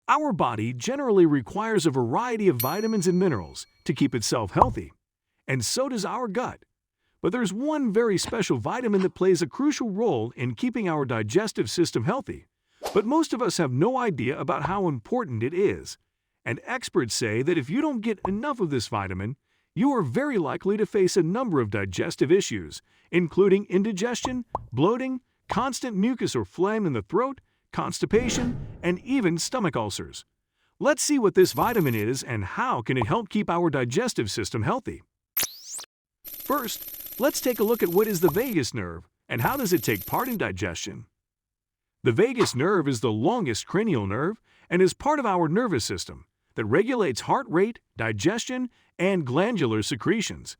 Our body generally requires a variety of vitamins and minerals to keep itself healthy, and so does our gut. But there's one very special vitamin that plays a crucial role in keeping our digestive system healthy. But most of us have no idea about how important it is. And experts say that if you don't get enough of this vitamin, you are very likely to face a number of digestive issues, including indigestion, bloating, constant mucus or phlegm in the throat, constipation, and even stomach ulcers. Let's see what this vitamin is and how can it help keep our digestive system healthy. First, let's take a look at what is the vagus nerve and how does it take part in digestion. The vagus nerve is the longest cranial nerve and is part of our nervous system that regulates heart rate, digestion, and glandular secretions.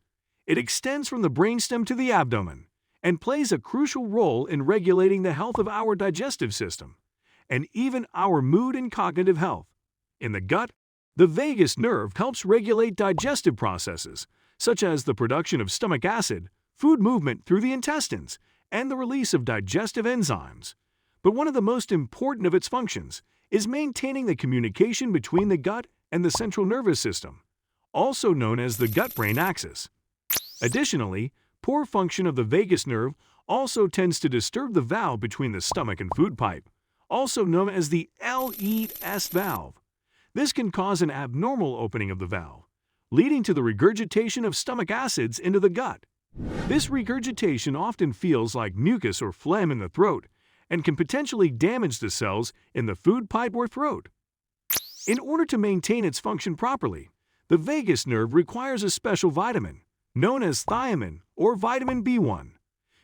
It extends from the brainstem to the abdomen and plays a crucial role in regulating the health of our digestive system and even our mood and cognitive health. In the gut, the vagus nerve helps regulate digestive processes such as the production of stomach acid, food movement through the intestines, and the release of digestive enzymes. But one of the most important of its functions is maintaining the communication between the gut and the central nervous system, also known as the gut-brain axis. Additionally, poor function of the vagus nerve also tends to disturb the valve between the stomach and food pipe, also known as the LES valve. This can cause an abnormal opening of the valve, leading to the regurgitation of stomach acids into the gut. This regurgitation often feels like mucus or phlegm in the throat and can potentially damage the cells in the food pipe or throat. In order to maintain its function properly, the vagus nerve requires a special vitamin, known as thiamine or vitamin B1.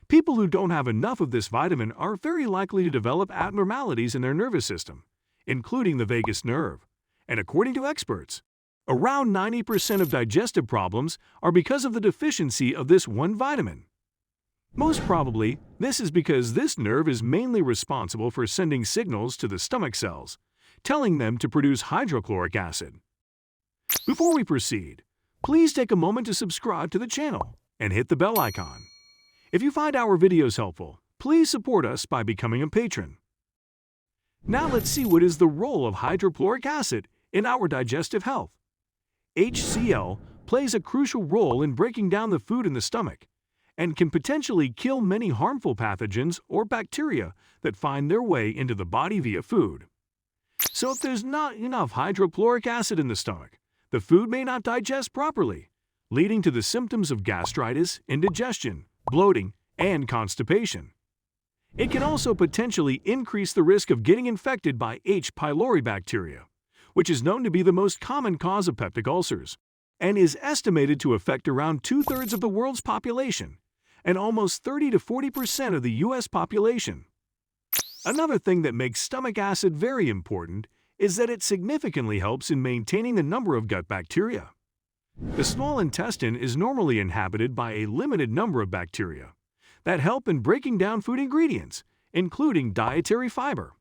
People who don't have enough of this vitamin are very likely to develop abnormalities in their nervous system, including the vagus nerve. And according to experts, around 90% of digestive problems are because of the deficiency of this one vitamin. Most probably, this is because this nerve is mainly responsible for sending signals to the stomach cells, telling them to produce hydrochloric acid. Before we proceed, please take a moment to subscribe to the channel and hit the bell icon. If you find our videos helpful, please support us by becoming a patron. Now let's see what is the role of hydrochloric acid in our digestive health. HCl plays a crucial role in breaking down the food in the stomach and can potentially kill many harmful pathogens or bacteria that find their way into the body via food. So if there's not enough hydrochloric acid in the stomach, the food may not digest properly, leading to the symptoms of gastritis, indigestion, bloating, and constipation. It can also potentially increase the risk of getting infected by H. pylori bacteria, which is known to be the most common cause of peptic ulcers, and is estimated to affect around 2/3 of the world's population and almost 30 to 40% of the U.S. population. Another thing that makes stomach acid very important is that it significantly helps in maintaining the number of gut bacteria. The small intestine is normally inhabited by a limited number of bacteria that help in breaking down food ingredients, including dietary fiber.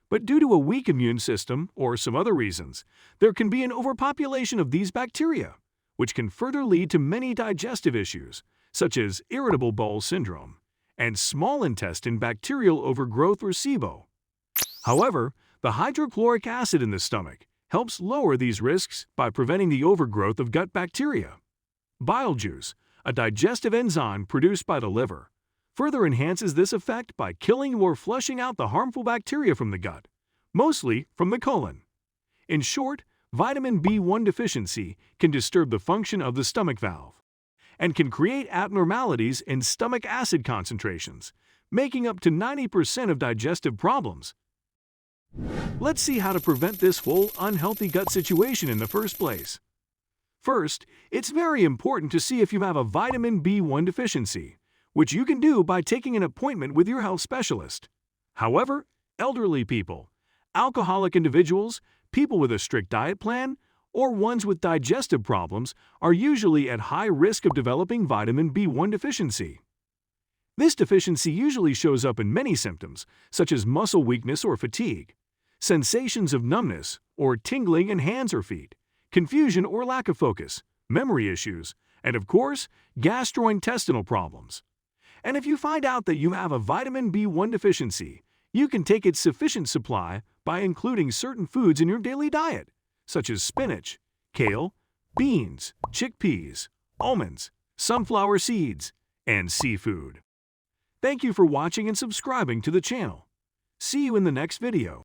But due to a weak immune system or some other reasons, there can be an overpopulation of these bacteria, which can further lead to many digestive issues, such as irritable bowel syndrome and small intestine bacterial overgrowth or SIBO. However, the hydrochloric acid in the stomach helps lower these risks by preventing the overgrowth of gut bacteria. Bile juice, a digestive enzyme produced by the liver, further enhances this effect by killing or flushing out the harmful bacteria from the gut, mostly from the colon. In short, vitamin B1 deficiency can disturb the function of the stomach valve and can create abnormalities in stomach acid concentrations, making up to 90% of digestive problems. Let's see how to prevent this whole unhealthy gut situation in the first place. First, it's very important to see if you have a vitamin B1 deficiency, which you can do by taking an appointment with your health specialist. However, elderly people, alcoholic individuals, people with a strict diet plan, or ones with digestive problems are usually at high risk of developing vitamin B1 deficiency. This deficiency usually shows up in many symptoms, such as muscle weakness or fatigue, sensations of numbness or tingling in hands or feet, confusion or lack of focus, memory issues, and of course, gastrointestinal problems. And if you find out that you have a vitamin B1 deficiency, You can take its sufficient supply by including certain foods in your daily diet, such as spinach, kale, beans, chickpeas, almonds, sunflower seeds, and seafood. Thank you for watching and subscribing to the channel. See you in the next video.